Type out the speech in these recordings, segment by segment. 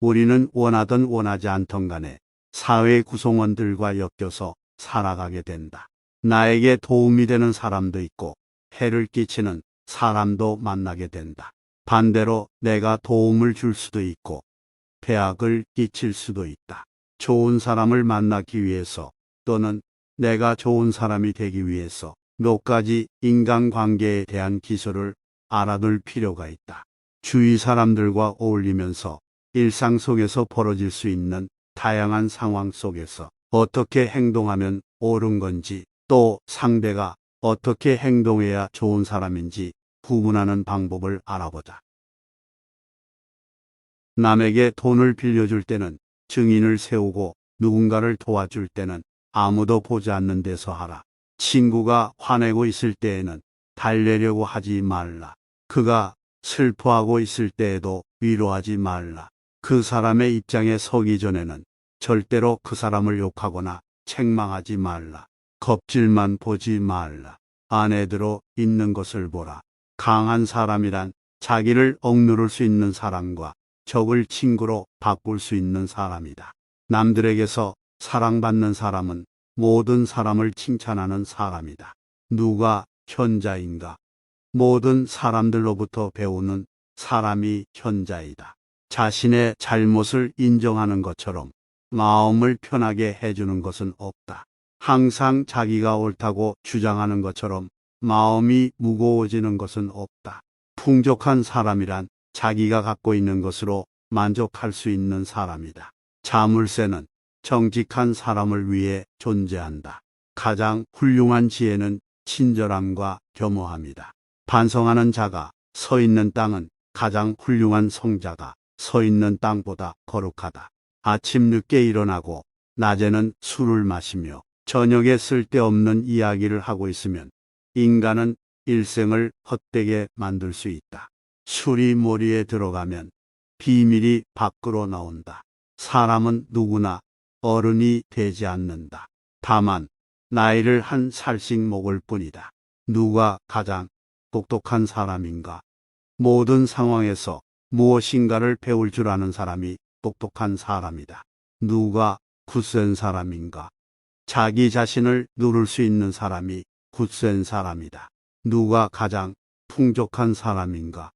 우리는 원하든 원하지 않던 간에 사회 구성원들과 엮여서 살아가게 된다. 나에게 도움이 되는 사람도 있고 해를 끼치는 사람도 만나게 된다. 반대로 내가 도움을 줄 수도 있고 배악을 끼칠 수도 있다. 좋은 사람을 만나기 위해서 또는 내가 좋은 사람이 되기 위해서 몇 가지 인간관계에 대한 기술을 알아둘 필요가 있다. 주위 사람들과 어울리면서 일상 속에서 벌어질 수 있는 다양한 상황 속에서 어떻게 행동하면 옳은 건지 또 상대가 어떻게 행동해야 좋은 사람인지 구분하는 방법을 알아보자. 남에게 돈을 빌려줄 때는 증인을 세우고 누군가를 도와줄 때는 아무도 보지 않는 데서 하라. 친구가 화내고 있을 때에는 달래려고 하지 말라. 그가 슬퍼하고 있을 때에도 위로하지 말라. 그 사람의 입장에 서기 전에는 절대로 그 사람을 욕하거나 책망하지 말라. 겁질만 보지 말라. 안에들어 있는 것을 보라. 강한 사람이란 자기를 억누를 수 있는 사람과 적을 친구로 바꿀 수 있는 사람이다. 남들에게서 사랑받는 사람은 모든 사람을 칭찬하는 사람이다. 누가 현자인가? 모든 사람들로부터 배우는 사람이 현자이다. 자신의 잘못을 인정하는 것처럼 마음을 편하게 해주는 것은 없다. 항상 자기가 옳다고 주장하는 것처럼 마음이 무거워지는 것은 없다. 풍족한 사람이란 자기가 갖고 있는 것으로 만족할 수 있는 사람이다. 자물쇠는 정직한 사람을 위해 존재한다. 가장 훌륭한 지혜는 친절함과 겸허함이다. 반성하는 자가 서 있는 땅은 가장 훌륭한 성자가 서 있는 땅보다 거룩하다. 아침 늦게 일어나고 낮에는 술을 마시며 저녁에 쓸데없는 이야기를 하고 있으면 인간은 일생을 헛되게 만들 수 있다. 술이 머리에 들어가면 비밀이 밖으로 나온다. 사람은 누구나 어른이 되지 않는다. 다만 나이를 한 살씩 먹을 뿐이다. 누가 가장 똑똑한 사람인가? 모든 상황에서 무엇인가를 배울 줄 아는 사람이 똑똑한 사람이다. 누가 굳센 사람인가? 자기 자신을 누를 수 있는 사람이 굳센 사람이다. 누가 가장 풍족한 사람인가?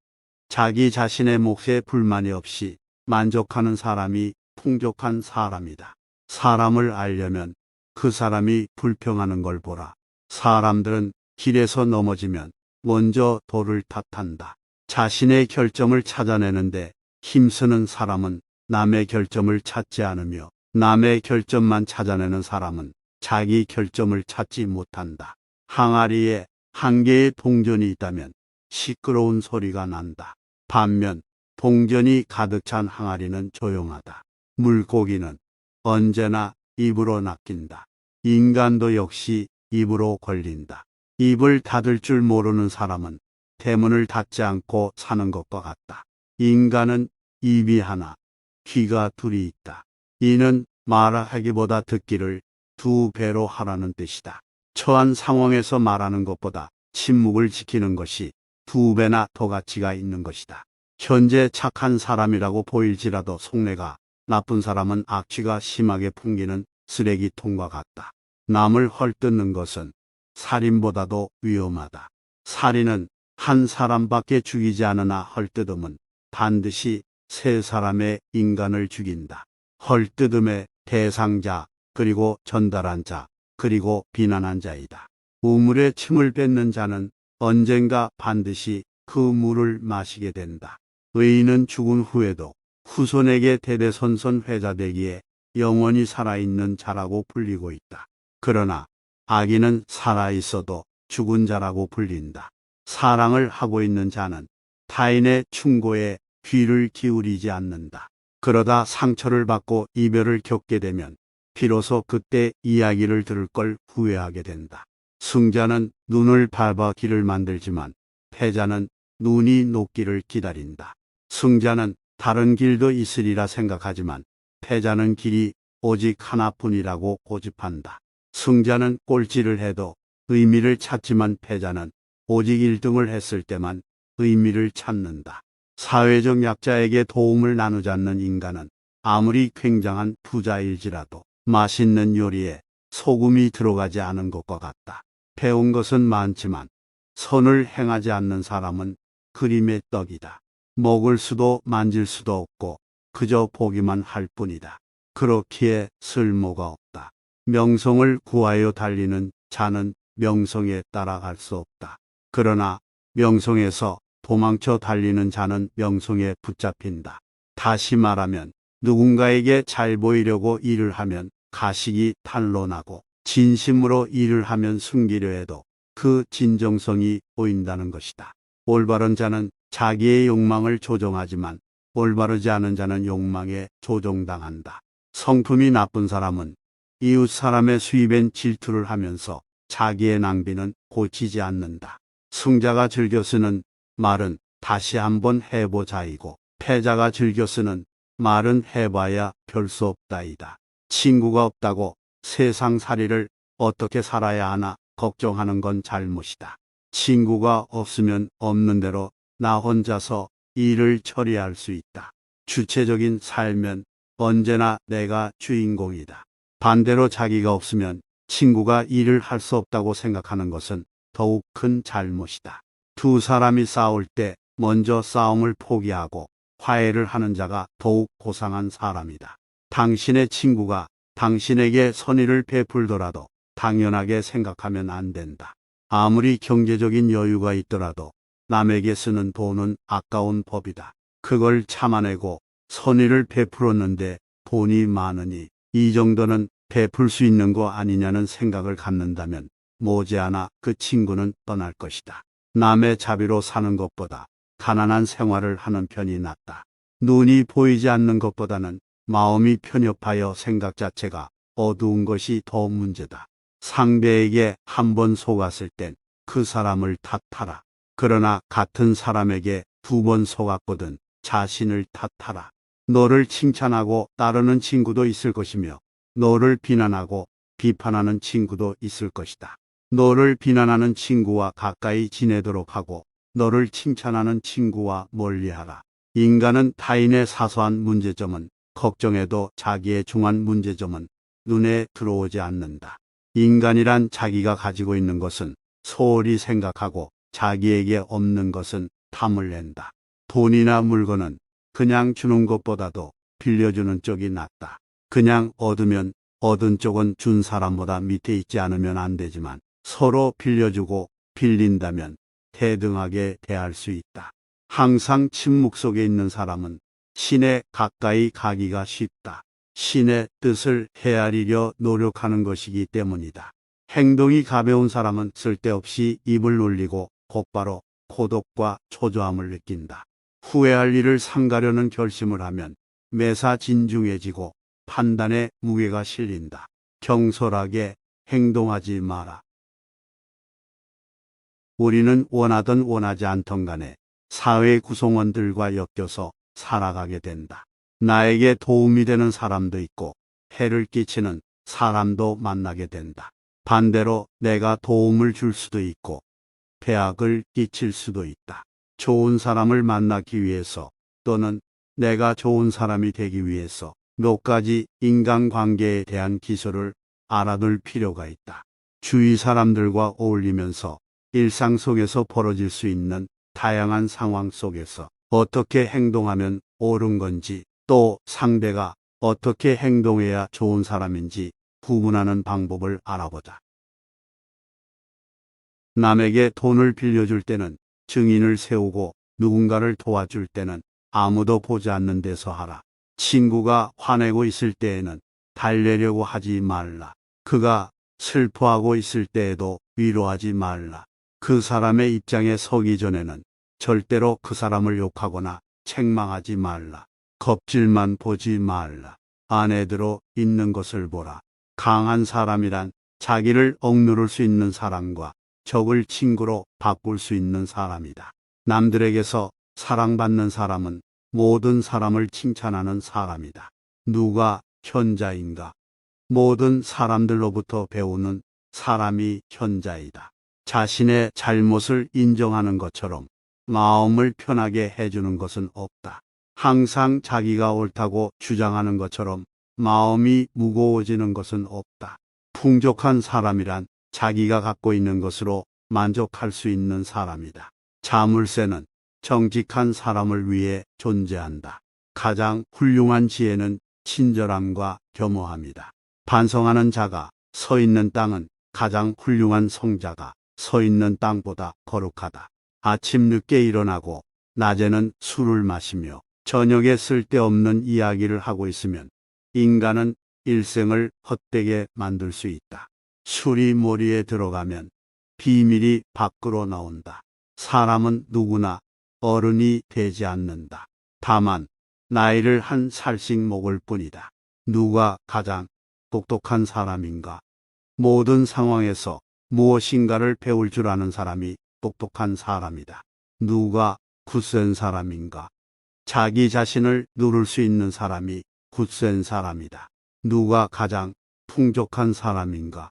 자기 자신의 몫에 불만이 없이 만족하는 사람이 풍족한 사람이다. 사람을 알려면 그 사람이 불평하는 걸 보라. 사람들은 길에서 넘어지면 먼저 돌을 탓한다. 자신의 결점을 찾아내는데 힘쓰는 사람은 남의 결점을 찾지 않으며 남의 결점만 찾아내는 사람은 자기 결점을 찾지 못한다. 항아리에 한 개의 동전이 있다면 시끄러운 소리가 난다. 반면 동전이 가득 찬 항아리는 조용하다. 물고기는 언제나 입으로 낚인다. 인간도 역시 입으로 걸린다. 입을 닫을 줄 모르는 사람은 대문을 닫지 않고 사는 것과 같다. 인간은 입이 하나, 귀가 둘이 있다. 이는 말하기보다 듣기를 2배로 하라는 뜻이다. 처한 상황에서 말하는 것보다 침묵을 지키는 것이 2배나 더 가치가 있는 것이다. 현재 착한 사람이라고 보일지라도 속내가 나쁜 사람은 악취가 심하게 풍기는 쓰레기통과 같다. 남을 헐뜯는 것은 살인보다도 위험하다. 살인은 한 사람밖에 죽이지 않으나 헐뜯음은 반드시 3사람의 인간을 죽인다. 헐뜯음의 대상자, 그리고 전달한 자, 그리고 비난한 자이다. 우물에 침을 뱉는 자는 언젠가 반드시 그 물을 마시게 된다. 의인은 죽은 후에도 후손에게 대대손손 회자되기에 영원히 살아있는 자라고 불리고 있다. 그러나 악인은 살아있어도 죽은 자라고 불린다. 사랑을 하고 있는 자는 타인의 충고에 귀를 기울이지 않는다. 그러다 상처를 받고 이별을 겪게 되면 비로소 그때 이야기를 들을 걸 후회하게 된다. 승자는 눈을 밟아 길을 만들지만 패자는 눈이 녹기를 기다린다. 승자는 다른 길도 있으리라 생각하지만 패자는 길이 오직 하나뿐이라고 고집한다. 승자는 꼴찌를 해도 의미를 찾지만 패자는 오직 1등을 했을 때만 의미를 찾는다. 사회적 약자에게 도움을 나누지 않는 인간은 아무리 굉장한 부자일지라도 맛있는 요리에 소금이 들어가지 않은 것과 같다. 배운 것은 많지만 선을 행하지 않는 사람은 그림의 떡이다. 먹을 수도 만질 수도 없고 그저 보기만 할 뿐이다. 그렇기에 쓸모가 없다. 명성을 구하여 달리는 자는 명성에 따라갈 수 없다. 그러나 명성에서 도망쳐 달리는 자는 명성에 붙잡힌다. 다시 말하면 누군가에게 잘 보이려고 일을 하면 가식이 탄로나고 진심으로 일을 하면 숨기려 해도 그 진정성이 보인다는 것이다. 올바른 자는 자기의 욕망을 조정하지만 올바르지 않은 자는 욕망에 조종당한다. 성품이 나쁜 사람은 이웃 사람의 수입엔 질투를 하면서 자기의 낭비는 고치지 않는다. 승자가 즐겨 쓰는 말은 다시 한번 해보자이고 패자가 즐겨 쓰는 말은 해봐야 별 수 없다이다. 친구가 없다고 세상살이를 어떻게 살아야 하나 걱정하는 건 잘못이다. 친구가 없으면 없는 대로 나 혼자서 일을 처리할 수 있다. 주체적인 삶은 언제나 내가 주인공이다. 반대로 자기가 없으면 친구가 일을 할 수 없다고 생각하는 것은 더욱 큰 잘못이다. 두 사람이 싸울 때 먼저 싸움을 포기하고 화해를 하는 자가 더욱 고상한 사람이다. 당신의 친구가 당신에게 선의를 베풀더라도 당연하게 생각하면 안 된다. 아무리 경제적인 여유가 있더라도 남에게 쓰는 돈은 아까운 법이다. 그걸 참아내고 선의를 베풀었는데 돈이 많으니 이 정도는 베풀 수 있는 거 아니냐는 생각을 갖는다면 머지않아 그 친구는 떠날 것이다. 남의 자비로 사는 것보다 가난한 생활을 하는 편이 낫다. 눈이 보이지 않는 것보다는 마음이 편협하여 생각 자체가 어두운 것이 더 문제다. 상대에게 한 번 속았을 땐 그 사람을 탓하라. 그러나 같은 사람에게 두 번 속았거든 자신을 탓하라. 너를 칭찬하고 따르는 친구도 있을 것이며 너를 비난하고 비판하는 친구도 있을 것이다. 너를 비난하는 친구와 가까이 지내도록 하고 너를 칭찬하는 친구와 멀리하라. 인간은 타인의 사소한 문제점은 걱정해도 자기의 중한 문제점은 눈에 들어오지 않는다. 인간이란 자기가 가지고 있는 것은 소홀히 생각하고 자기에게 없는 것은 탐을 낸다. 돈이나 물건은 그냥 주는 것보다도 빌려주는 쪽이 낫다. 그냥 얻으면 얻은 쪽은 준 사람보다 밑에 있지 않으면 안 되지만 서로 빌려주고 빌린다면 대등하게 대할 수 있다. 항상 침묵 속에 있는 사람은 신에 가까이 가기가 쉽다. 신의 뜻을 헤아리려 노력하는 것이기 때문이다. 행동이 가벼운 사람은 쓸데없이 입을 놀리고 곧바로 고독과 초조함을 느낀다. 후회할 일을 삼가려는 결심을 하면 매사 진중해지고 판단에 무게가 실린다. 경솔하게 행동하지 마라. 우리는 원하든 원하지 않던 간에 사회 구성원들과 엮여서 살아가게 된다. 나에게 도움이 되는 사람도 있고 해를 끼치는 사람도 만나게 된다. 반대로 내가 도움을 줄 수도 있고 배악을 끼칠 수도 있다. 좋은 사람을 만나기 위해서 또는 내가 좋은 사람이 되기 위해서 몇 가지 인간관계에 대한 기술을 알아둘 필요가 있다. 주위 사람들과 어울리면서 일상 속에서 벌어질 수 있는 다양한 상황 속에서 어떻게 행동하면 옳은 건지 또 상대가 어떻게 행동해야 좋은 사람인지 구분하는 방법을 알아보자. 남에게 돈을 빌려줄 때는 증인을 세우고 누군가를 도와줄 때는 아무도 보지 않는 데서 하라. 친구가 화내고 있을 때에는 달래려고 하지 말라. 그가 슬퍼하고 있을 때에도 위로하지 말라. 그 사람의 입장에 서기 전에는 절대로 그 사람을 욕하거나 책망하지 말라. 겁질만 보지 말라. 안에 들어 있는 것을 보라. 강한 사람이란 자기를 억누를 수 있는 사람과 적을 친구로 바꿀 수 있는 사람이다. 남들에게서 사랑받는 사람은 모든 사람을 칭찬하는 사람이다. 누가 현자인가? 모든 사람들로부터 배우는 사람이 현자이다. 자신의 잘못을 인정하는 것처럼 마음을 편하게 해주는 것은 없다. 항상 자기가 옳다고 주장하는 것처럼 마음이 무거워지는 것은 없다. 풍족한 사람이란 자기가 갖고 있는 것으로 만족할 수 있는 사람이다. 자물쇠는 정직한 사람을 위해 존재한다. 가장 훌륭한 지혜는 친절함과 겸허함이다. 반성하는 자가 서 있는 땅은 가장 훌륭한 성자가 서 있는 땅보다 거룩하다. 아침 늦게 일어나고 낮에는 술을 마시며 저녁에 쓸데없는 이야기를 하고 있으면 인간은 일생을 헛되게 만들 수 있다. 술이 머리에 들어가면 비밀이 밖으로 나온다. 사람은 누구나 어른이 되지 않는다. 다만 나이를 한 살씩 먹을 뿐이다. 누가 가장 똑똑한 사람인가? 모든 상황에서 무엇인가를 배울 줄 아는 사람이 똑똑한 사람이다. 누가 굳센 사람인가? 자기 자신을 누를 수 있는 사람이 굳센 사람이다. 누가 가장 풍족한 사람인가?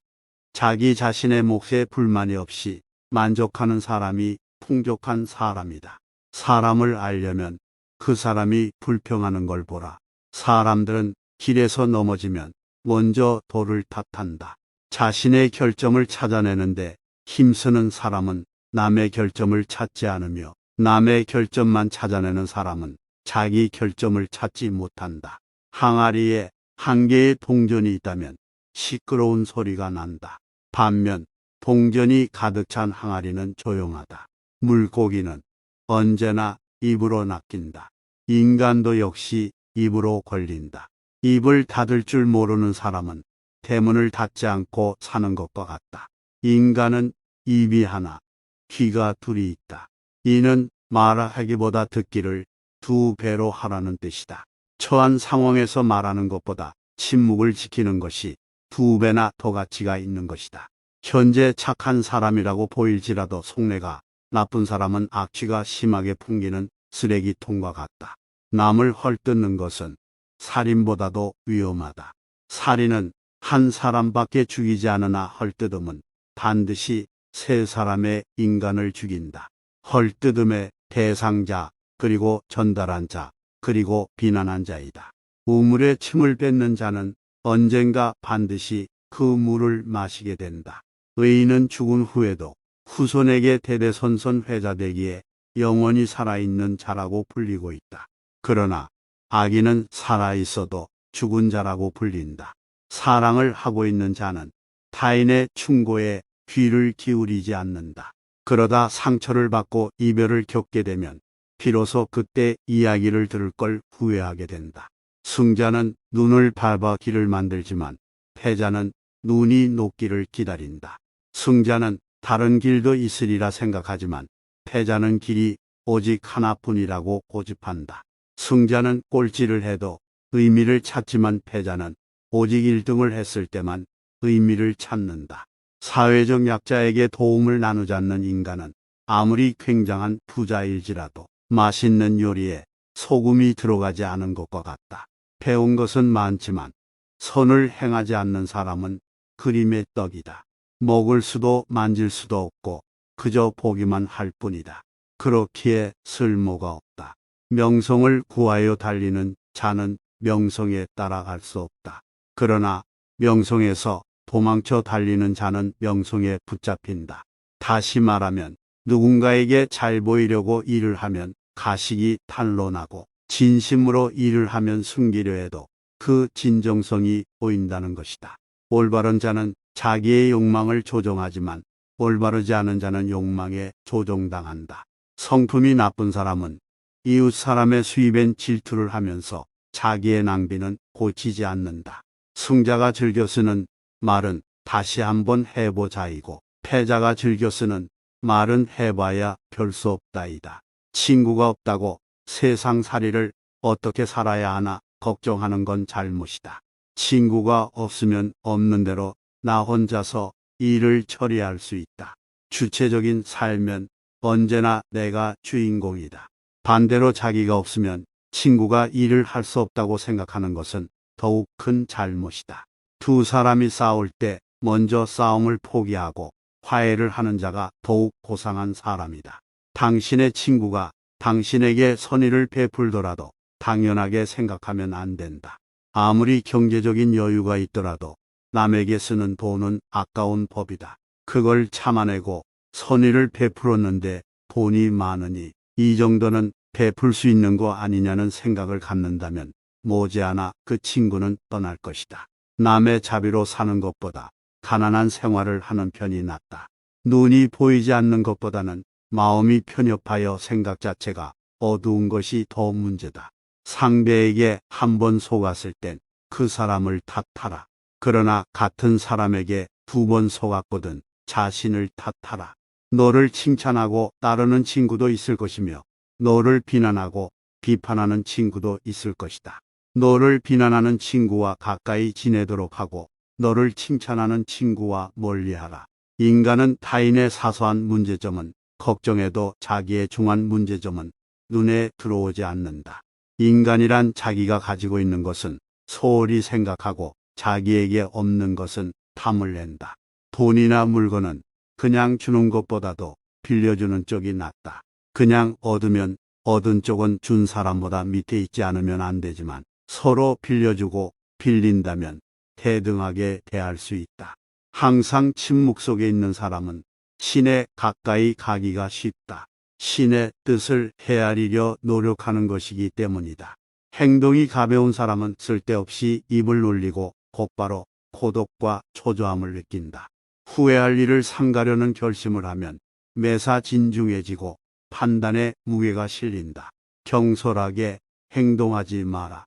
자기 자신의 몫에 불만이 없이 만족하는 사람이 풍족한 사람이다. 사람을 알려면 그 사람이 불평하는 걸 보라. 사람들은 길에서 넘어지면 먼저 돌을 탓한다. 자신의 결점을 찾아내는데 힘쓰는 사람은 남의 결점을 찾지 않으며 남의 결점만 찾아내는 사람은 자기 결점을 찾지 못한다. 항아리에 한 개의 동전이 있다면 시끄러운 소리가 난다. 반면 동전이 가득 찬 항아리는 조용하다. 물고기는 언제나 입으로 낚인다. 인간도 역시 입으로 걸린다. 입을 닫을 줄 모르는 사람은 대문을 닫지 않고 사는 것과 같다. 인간은 입이 하나, 귀가 둘이 있다. 이는 말하기보다 듣기를 2배로 하라는 뜻이다. 처한 상황에서 말하는 것보다 침묵을 지키는 것이 2배나 더 가치가 있는 것이다. 현재 착한 사람이라고 보일지라도 속내가 나쁜 사람은 악취가 심하게 풍기는 쓰레기통과 같다. 남을 헐뜯는 것은 살인보다도 위험하다. 살인은 한 사람밖에 죽이지 않으나 헐뜯음은 반드시 3사람의 인간을 죽인다. 헐뜯음의 대상자, 그리고 전달한 자, 그리고 비난한 자이다. 우물에 침을 뱉는 자는 언젠가 반드시 그 물을 마시게 된다. 의인은 죽은 후에도 후손에게 대대손손 회자되기에 영원히 살아있는 자라고 불리고 있다. 그러나 악인은 살아있어도 죽은 자라고 불린다. 사랑을 하고 있는 자는 타인의 충고에 귀를 기울이지 않는다. 그러다 상처를 받고 이별을 겪게 되면 비로소 그때 이야기를 들을 걸 후회하게 된다. 승자는 눈을 밟아 길을 만들지만 패자는 눈이 녹기를 기다린다. 승자는 다른 길도 있으리라 생각하지만 패자는 길이 오직 하나뿐이라고 고집한다. 승자는 꼴찌를 해도 의미를 찾지만 패자는 오직 1등을 했을 때만 의미를 찾는다. 사회적 약자에게 도움을 나누지 않는 인간은 아무리 굉장한 부자일지라도 맛있는 요리에 소금이 들어가지 않은 것과 같다. 배운 것은 많지만 선을 행하지 않는 사람은 그림의 떡이다. 먹을 수도 만질 수도 없고 그저 보기만 할 뿐이다. 그렇기에 쓸모가 없다. 명성을 구하여 달리는 자는 명성에 따라갈 수 없다. 그러나 명성에서 도망쳐 달리는 자는 명성에 붙잡힌다. 다시 말하면 누군가에게 잘 보이려고 일을 하면 가식이 탄로나고 진심으로 일을 하면 숨기려 해도 그 진정성이 보인다는 것이다. 올바른 자는 자기의 욕망을 조정하지만 올바르지 않은 자는 욕망에 조종당한다. 성품이 나쁜 사람은 이웃 사람의 수입엔 질투를 하면서 자기의 낭비는 고치지 않는다. 승자가 즐겨 쓰는 말은 다시 한번 해보자이고 패자가 즐겨 쓰는 말은 해봐야 별 수 없다이다. 친구가 없다고 세상살이를 어떻게 살아야 하나 걱정하는 건 잘못이다. 친구가 없으면 없는 대로 나 혼자서 일을 처리할 수 있다. 주체적인 삶은 언제나 내가 주인공이다. 반대로 자기가 없으면 친구가 일을 할 수 없다고 생각하는 것은 더욱 큰 잘못이다. 2사람이 싸울 때 먼저 싸움을 포기하고 화해를 하는 자가 더욱 고상한 사람이다. 당신의 친구가 당신에게 선의를 베풀더라도 당연하게 생각하면 안 된다. 아무리 경제적인 여유가 있더라도 남에게 쓰는 돈은 아까운 법이다. 그걸 참아내고 선의를 베풀었는데 돈이 많으니 이 정도는 베풀 수 있는 거 아니냐는 생각을 갖는다면 머지않아 그 친구는 떠날 것이다. 남의 자비로 사는 것보다 가난한 생활을 하는 편이 낫다. 눈이 보이지 않는 것보다는 마음이 편협하여 생각 자체가 어두운 것이 더 문제다. 상대에게 한 번 속았을 땐 그 사람을 탓하라. 그러나 같은 사람에게 두 번 속았거든 자신을 탓하라. 너를 칭찬하고 따르는 친구도 있을 것이며 너를 비난하고 비판하는 친구도 있을 것이다. 너를 비난하는 친구와 가까이 지내도록 하고 너를 칭찬하는 친구와 멀리하라. 인간은 타인의 사소한 문제점은 걱정해도 자기의 중한 문제점은 눈에 들어오지 않는다. 인간이란 자기가 가지고 있는 것은 소홀히 생각하고 자기에게 없는 것은 탐을 낸다. 돈이나 물건은 그냥 주는 것보다도 빌려주는 쪽이 낫다. 그냥 얻으면 얻은 쪽은 준 사람보다 밑에 있지 않으면 안 되지만 서로 빌려주고 빌린다면 대등하게 대할 수 있다. 항상 침묵 속에 있는 사람은 신에 가까이 가기가 쉽다. 신의 뜻을 헤아리려 노력하는 것이기 때문이다. 행동이 가벼운 사람은 쓸데없이 입을 놀리고 곧바로 고독과 초조함을 느낀다. 후회할 일을 삼가려는 결심을 하면 매사 진중해지고 판단에 무게가 실린다. 경솔하게 행동하지 마라.